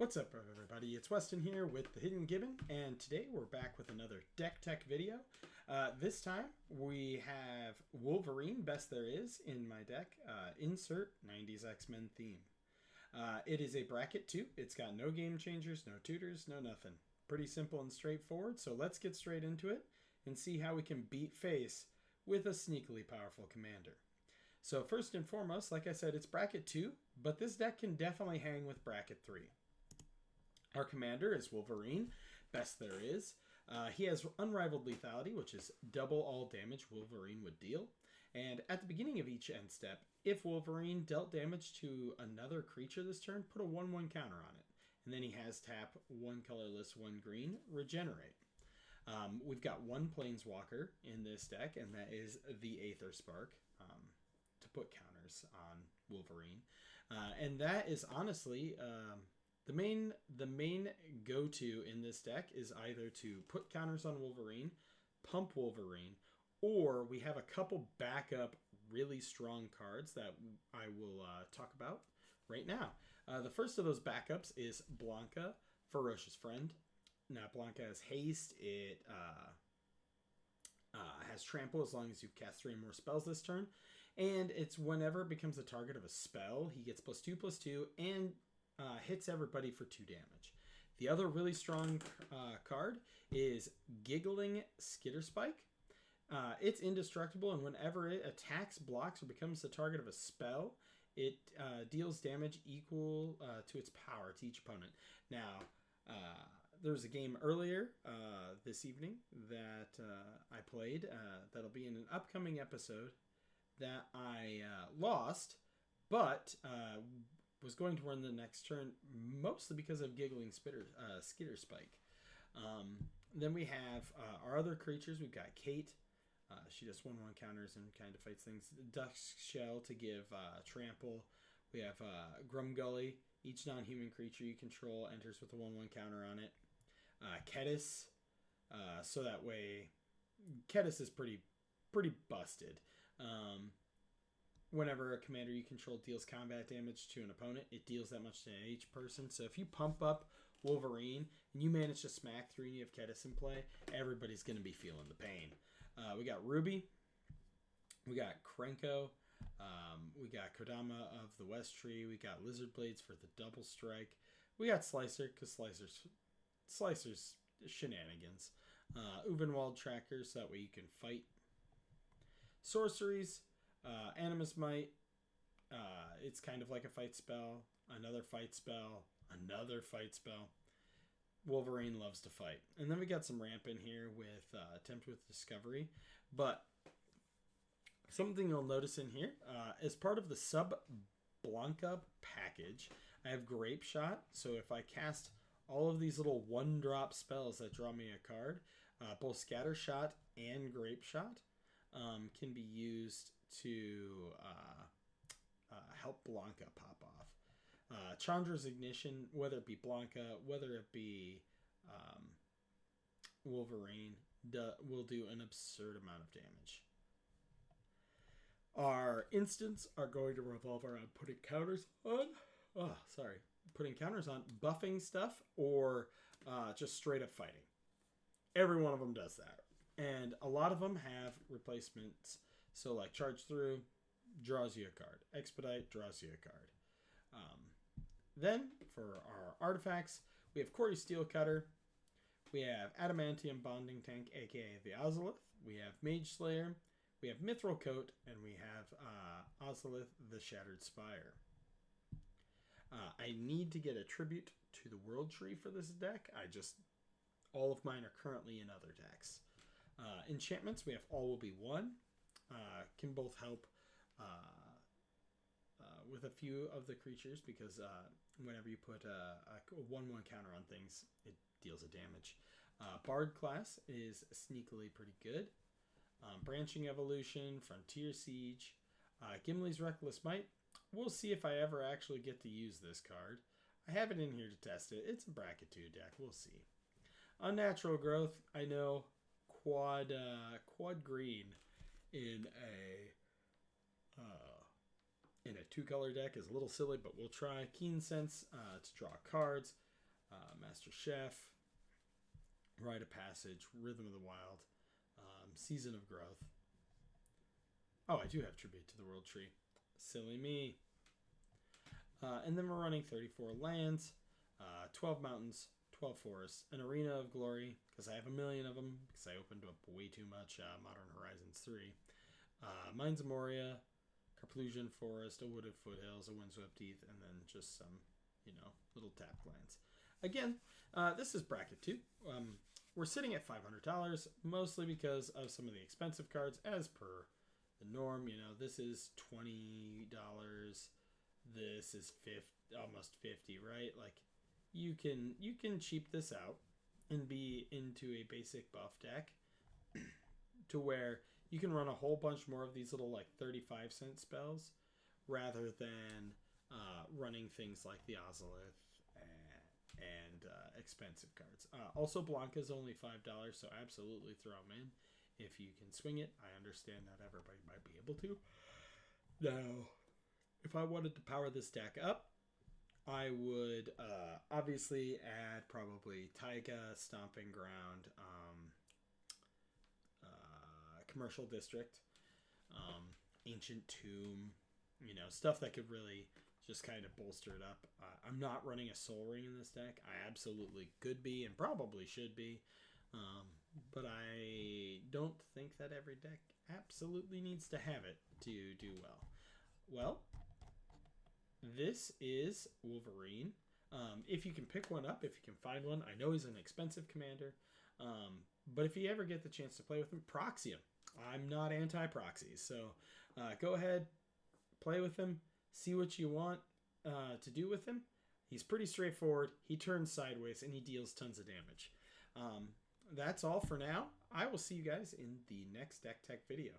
What's up, everybody? It's Weston here with the Hidden Gibbon, and today we're back with another deck tech video. This time we have Wolverine, best there is, in my deck. Insert 90s X-Men theme. It is a bracket 2. It's got no game changers, no tutors, no nothing. Pretty simple and straightforward, so let's get straight into it and see how we can beat face with a sneakily powerful commander. So first and foremost, like I said, it's bracket 2, but this deck can definitely hang with bracket 3. Our commander is Wolverine, best there is. He has unrivaled lethality, which is double all damage Wolverine would deal. And at the beginning of each end step, if Wolverine dealt damage to another creature this turn, put a 1/1 counter on it. And then he has tap 1 colorless, 1 green, regenerate. We've got one Planeswalker in this deck, and that is the Aether Spark, to put counters on Wolverine. And that is honestly... The main go-to in this deck is either to put counters on Wolverine, pump Wolverine, or we have a couple backup really strong cards that I will talk about right now. The first of those backups is Blanca, Ferocious Friend. Now, Blanca has haste. It has trample as long as you've cast 3 or more spells this turn. And it's whenever it becomes the target of a spell, he gets +2/+2 and hits everybody for 2 damage. The other really strong card is Giggling Skitterspike. It's indestructible, and whenever it attacks, blocks, or becomes the target of a spell, it deals damage equal to its power to each opponent. Now, there was a game earlier this evening that I played that'll be in an upcoming episode that I lost, but was going to run the next turn, mostly because of Giggling Skitterspike. Then we have our other creatures. We've got Kate. She does 1/1 counters and kind of fights things. Dusk Shell to give trample. We have Grumgully. Each non-human creature you control enters with a 1/1 counter on it. Ketis. So that way, Ketis is pretty busted. Whenever a commander you control deals combat damage to an opponent, it deals that much to each person. So if you pump up Wolverine and you manage to smack 3 and you have Ketis in play, everybody's going to be feeling the pain. We got Ruby. We got Krenko. We got Kodama of the West Tree. We got Lizard Blades for the double strike. We got Slicer, because Slicer's shenanigans. Uvenwald Trackers, so that way you can fight. Sorceries. Animus Might, it's kind of like a fight spell, another fight spell, another fight spell. Wolverine loves to fight. And then we got some ramp in here with Attempt with Discovery. But something you'll notice in here, as part of the Sub Blanca package, I have Grape Shot. So if I cast all of these little 1-drop spells that draw me a card, both Scatter Shot and Grape Shot can be used to help Blanca pop off. Chandra's Ignition, whether it be Blanca, whether it be Wolverine, will do an absurd amount of damage. Our instants are going to revolve around putting counters on. Putting counters on, buffing stuff, or just straight up fighting. Every one of them does that. And a lot of them have replacements. So like Charge Through, draws you a card. Expedite, draws you a card. Then, for our artifacts, we have Corey Steelcutter. We have Adamantium Bonding Tank, a.k.a. the Ozolith. We have Mage Slayer. We have Mithril Coat. And we have Ozolith, the Shattered Spire. I need to get a tribute to the World Tree for this deck. All of mine are currently in other decks. Enchantments, we have All Will Be One. Can both help with a few of the creatures, because whenever you put a 1/1 counter on things, it deals a damage. Bard class is sneakily pretty good. Branching Evolution, Frontier Siege, Gimli's Reckless Might. We'll see if I ever actually get to use this card. I have it in here to test it. It's a bracket 2 deck. We'll see. Unnatural Growth, I know quad green in a 2-color deck is a little silly, but we'll try. Keen Sense to draw cards. Master Chef, Rite of Passage, Rhythm of the Wild, Season of Growth. Oh, I do have Tribute to the World Tree. Silly me. And then we're running 34 lands, 12 mountains, 12 forests, an Arena of Glory, because I have a million of them, because I opened up way too much Modern Horizons 3. Mines of Moria, Carplusian Forest, a Wooded Foothills, a Windswept Heath, and then just some, little tap lands. Again, this is bracket 2. We're sitting at $500, mostly because of some of the expensive cards, as per the norm. This is $20. This is almost 50, right? Like, you can cheap this out and be into a basic buff deck to where you can run a whole bunch more of these little like 35-cent spells rather than running things like the Ozolith and expensive cards. Also, Blanca's only $5, so absolutely throw them in if you can swing it. I understand not everybody might be able to. Now, if I wanted to power this deck up, I would obviously add probably Taiga, Stomping Ground, Commercial District, Ancient Tomb, stuff that could really just kind of bolster it up. I'm not running a Soul Ring in this deck. I absolutely could be and probably should be, but I don't think that every deck absolutely needs to have it to do well. Well, this is Wolverine. If you can pick one up, if you can find one. I know he's an expensive commander, but if you ever get the chance to play with him, proxy him. I'm not anti-proxies, so go ahead, play with him, see what you want to do with him. He's pretty straightforward. He turns sideways, and he deals tons of damage. That's all for now. I will see you guys in the next Deck Tech video.